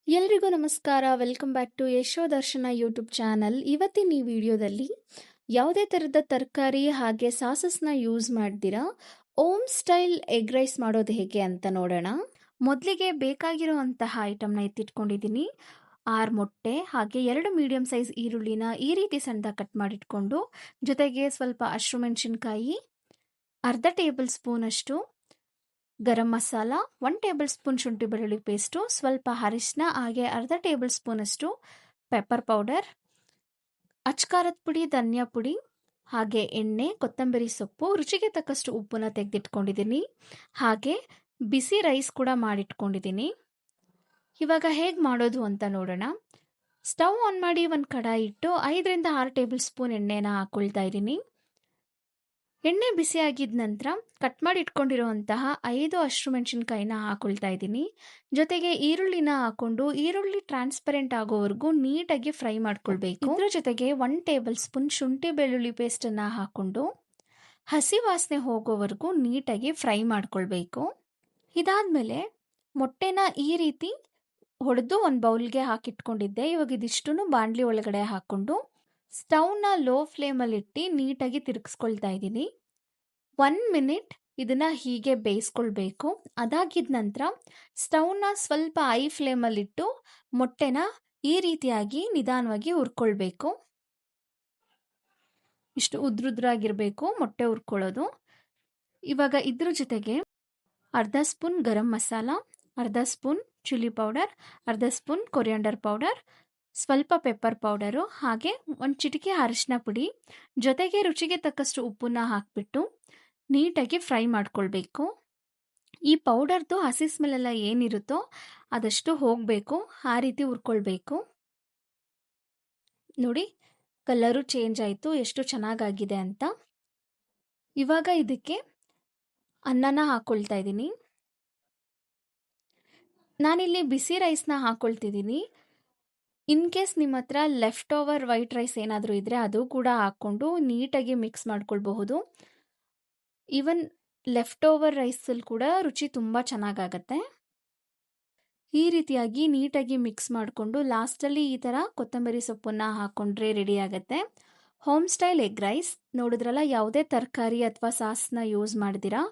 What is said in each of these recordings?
ಎಲ್ರಿಗೂ ನಮಸ್ಕಾರ. Welcome back to ಯಶೋ ದರ್ಶನ ಯೂಟ್ಯೂಬ್ ಚಾನಲ್. ಇವತ್ತಿನ ಈ ವಿಡಿಯೋದಲ್ಲಿ ಯಾವುದೇ ಥರದ ತರಕಾರಿ ಹಾಗೆ ಸಾಸಸ್ನ ಯೂಸ್ ಮಾಡ್ದಿರಾ ಓಮ್ ಸ್ಟೈಲ್ ಎಗ್ ರೈಸ್ ಮಾಡೋದು ಹೇಗೆ ಅಂತ ನೋಡೋಣ. ಮೊದಲಿಗೆ ಬೇಕಾಗಿರುವಂತಹ ಐಟಮ್ನ ಎತ್ತಿಟ್ಕೊಂಡಿದ್ದೀನಿ. 6 ಮೊಟ್ಟೆ ಹಾಗೆ 2 ಮೀಡಿಯಂ ಸೈಜ್ ಈರುಳ್ಳಿನ ಈ ರೀತಿ ಸಣ್ಣದಾಗಿ ಕಟ್ ಮಾಡಿಟ್ಕೊಂಡು, ಜೊತೆಗೆ ಸ್ವಲ್ಪ ಹಸಿಮೆಣಸಿನಕಾಯಿ, ಅರ್ಧ ಟೇಬಲ್ ಸ್ಪೂನ್ ಅಷ್ಟು ಗರಂ ಮಸಾಲ, 1 ಟೇಬಲ್ ಸ್ಪೂನ್ ಶುಂಠಿ ಬೆಳ್ಳುಳ್ಳಿ ಪೇಸ್ಟು, ಸ್ವಲ್ಪ ಅರಿಶಿನ ಹಾಗೆ ಅರ್ಧ ಟೇಬಲ್ ಸ್ಪೂನ್ ಅಷ್ಟು ಪೆಪ್ಪರ್ ಪೌಡರ್, ಅಚ್ಕಾರದ ಪುಡಿ, ಧನಿಯಾ ಪುಡಿ ಹಾಗೆ ಎಣ್ಣೆ, ಕೊತ್ತಂಬರಿ ಸೊಪ್ಪು, ರುಚಿಗೆ ತಕ್ಕಷ್ಟು ಉಪ್ಪನ್ನ ತೆಗೆದಿಟ್ಕೊಂಡಿದ್ದೀನಿ. ಹಾಗೆ ಬಿಸಿ ರೈಸ್ ಕೂಡ ಮಾಡಿಟ್ಕೊಂಡಿದ್ದೀನಿ. ಇವಾಗ ಹೇಗೆ ಮಾಡೋದು ಅಂತ ನೋಡೋಣ. ಸ್ಟವ್ ಆನ್ ಮಾಡಿ ಒಂದು ಕಡಾಯಿ ಇಟ್ಟು 5ರಿಂದ 6 ಟೇಬಲ್ ಸ್ಪೂನ್ ಎಣ್ಣೆನ ಹಾಕೊಳ್ತಾ ಇದ್ದೀನಿ. ಎಣ್ಣೆ ಬಿಸಿ ಆಗಿದ ನಂತರ ಕಟ್ ಮಾಡಿ ಇಟ್ಕೊಂಡಿರುವಂತಹ 5 ಹಸಿಮೆಣಸಿನಕಾಯಿನ ಹಾಕೊಳ್ತಾ ಇದ್ದೀನಿ. ಜೊತೆಗೆ ಈರುಳ್ಳಿನ ಹಾಕೊಂಡು ಈರುಳ್ಳಿ ಟ್ರಾನ್ಸ್ಪರೆಂಟ್ ಆಗೋವರೆಗೂ ನೀಟಾಗಿ ಫ್ರೈ ಮಾಡ್ಕೊಳ್ಬೇಕು. ಇದರ ಜೊತೆಗೆ 1 ಟೇಬಲ್ ಸ್ಪೂನ್ ಶುಂಠಿ ಬೆಳ್ಳುಳ್ಳಿ ಪೇಸ್ಟನ್ನು ಹಾಕೊಂಡು ಹಸಿ ವಾಸನೆ ಹೋಗೋವರೆಗೂ ನೀಟಾಗಿ ಫ್ರೈ ಮಾಡ್ಕೊಳ್ಬೇಕು. ಇದಾದಮೇಲೆ ಮೊಟ್ಟೆನ ಈ ರೀತಿ ಹೊಡೆದು ಒಂದು ಬೌಲ್ಗೆ ಹಾಕಿಟ್ಕೊಂಡಿದ್ದೆ. ಇವಾಗ ಇದಿಷ್ಟನ್ನು ಬಾಣಲಿ ಒಳಗಡೆ ಹಾಕ್ಕೊಂಡು ಸ್ಟವ್ನ ಲೋ ಫ್ಲೇಮಲ್ಲಿಟ್ಟು ನೀಟಾಗಿ ತಿರುಗಿಸ್ಕೊಳ್ತಾ ಇದ್ದೀನಿ. 1 ಮಿನಿಟ್ ಇದನ್ನು ಹೀಗೆ ಬೇಯಿಸ್ಕೊಳ್ಬೇಕು. ಅದಾಗಿದ ನಂತರ ಸ್ಟವ್ನ ಸ್ವಲ್ಪ ಹೈ ಫ್ಲೇಮಲ್ಲಿಟ್ಟು ಮೊಟ್ಟೆನ ಈ ರೀತಿಯಾಗಿ ನಿಧಾನವಾಗಿ ಹುರ್ಕೊಳ್ಬೇಕು. ಇಷ್ಟು ಉದ್ರುದ್ರಾಗಿರಬೇಕು ಮೊಟ್ಟೆ ಹುರ್ಕೊಳ್ಳೋದು. ಇವಾಗ ಇದ್ರ ಜೊತೆಗೆ ಅರ್ಧ ಸ್ಪೂನ್ ಗರಂ ಮಸಾಲ, ಅರ್ಧ ಸ್ಪೂನ್ ಚಿಲ್ಲಿ ಪೌಡರ್, ಅರ್ಧ ಸ್ಪೂನ್ ಕೊರಿಯಾಂಡರ್ ಪೌಡರ್, ಸ್ವಲ್ಪ ಪೆಪ್ಪರ್ ಪೌಡರು ಹಾಗೆ ಒಂದು ಚಿಟಿಕೆ ಅರಿಶಿನ ಪುಡಿ, ಜೊತೆಗೆ ರುಚಿಗೆ ತಕ್ಕಷ್ಟು ಉಪ್ಪನ್ನ ಹಾಕಿಬಿಟ್ಟು ನೀಟಾಗಿ ಫ್ರೈ ಮಾಡ್ಕೊಳ್ಬೇಕು. ಈ ಪೌಡರ್ದು ಹಸಿ ಸ್ಮೆಲ್ಲೆಲ್ಲ ಏನಿರುತ್ತೋ ಅದಷ್ಟು ಹೋಗಬೇಕು, ಆ ರೀತಿ ಹುರ್ಕೊಳ್ಬೇಕು. ನೋಡಿ ಕಲರು ಚೇಂಜ್ ಆಯಿತು, ಎಷ್ಟು ಚೆನ್ನಾಗಾಗಿದೆ ಅಂತ. ಇವಾಗ ಇದಕ್ಕೆ ಅನ್ನನ ಹಾಕ್ಕೊಳ್ತಾ ಇದ್ದೀನಿ. ನಾನಿಲ್ಲಿ ಬಿಸಿ ರೈಸ್ನ ಹಾಕ್ಕೊಳ್ತಿದ್ದೀನಿ. ಇನ್ ಕೇಸ್ ನಿಮ್ಮ ಹತ್ರ ಲೆಫ್ಟ್ ಓವರ್ ವೈಟ್ ರೈಸ್ ಏನಾದರೂ ಇದ್ದರೆ ಅದು ಕೂಡ ಹಾಕ್ಕೊಂಡು ನೀಟಾಗಿ ಮಿಕ್ಸ್ ಮಾಡ್ಕೊಳ್ಬಹುದು. ಈವನ್ ಲೆಫ್ಟ್ ಓವರ್ ರೈಸಲ್ಲಿ ಕೂಡ ರುಚಿ ತುಂಬ ಚೆನ್ನಾಗಾಗತ್ತೆ. ಈ ರೀತಿಯಾಗಿ ನೀಟಾಗಿ ಮಿಕ್ಸ್ ಮಾಡಿಕೊಂಡು ಲಾಸ್ಟಲ್ಲಿ ಈ ಥರ ಕೊತ್ತಂಬರಿ ಸೊಪ್ಪನ್ನು ಹಾಕ್ಕೊಂಡ್ರೆ ರೆಡಿ ಆಗುತ್ತೆ ಹೋಮ್ ಸ್ಟೈಲ್ ಎಗ್ ರೈಸ್. ನೋಡಿದ್ರಲ್ಲ, ಯಾವುದೇ ತರಕಾರಿ ಅಥವಾ ಸಾಸ್ನ ಯೂಸ್ ಮಾಡ್ದಿರಾ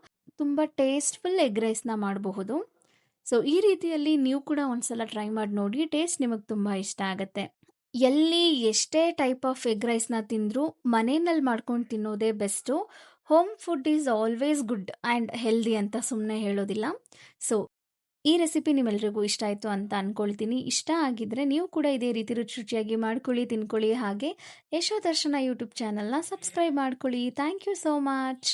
ತುಂಬ ಟೇಸ್ಟ್ಫುಲ್ ಎಗ್ ರೈಸ್ನ ಮಾಡಬಹುದು. ಸೊ ಈ ರೀತಿಯಲ್ಲಿ ನೀವು ಕೂಡ ಒಂದ್ಸಲ ಟ್ರೈ ಮಾಡಿ ನೋಡಿ, ಟೇಸ್ಟ್ ನಿಮಗೆ ತುಂಬ ಇಷ್ಟ ಆಗುತ್ತೆ. ಎಲ್ಲಿ ಎಷ್ಟೇ ಟೈಪ್ ಆಫ್ ಎಗ್ ರೈಸ್ನ ತಿಂದರೂ ಮನೆಯಲ್ಲಿ ಮಾಡ್ಕೊಂಡು ತಿನ್ನೋದೇ best. Home food is always good and healthy ಅಂತ ಸುಮ್ಮನೆ ಹೇಳೋದಿಲ್ಲ. ಸೊ ಈ ರೆಸಿಪಿ ನಿಮ್ಮೆಲ್ರಿಗೂ ಇಷ್ಟ ಆಯಿತು ಅಂತ ಅಂದ್ಕೊಳ್ತೀನಿ. ಇಷ್ಟ ಆಗಿದ್ದರೆ ನೀವು ಕೂಡ ಇದೇ ರೀತಿ ರುಚಿಯಾಗಿ ಮಾಡ್ಕೊಳ್ಳಿ, ತಿನ್ಕೊಳ್ಳಿ. ಹಾಗೆ ಯಶೋ ದರ್ಶನ ಯೂಟ್ಯೂಬ್ ಚಾನಲ್ನ ಸಬ್ಸ್ಕ್ರೈಬ್ ಮಾಡ್ಕೊಳ್ಳಿ. Thank you so much.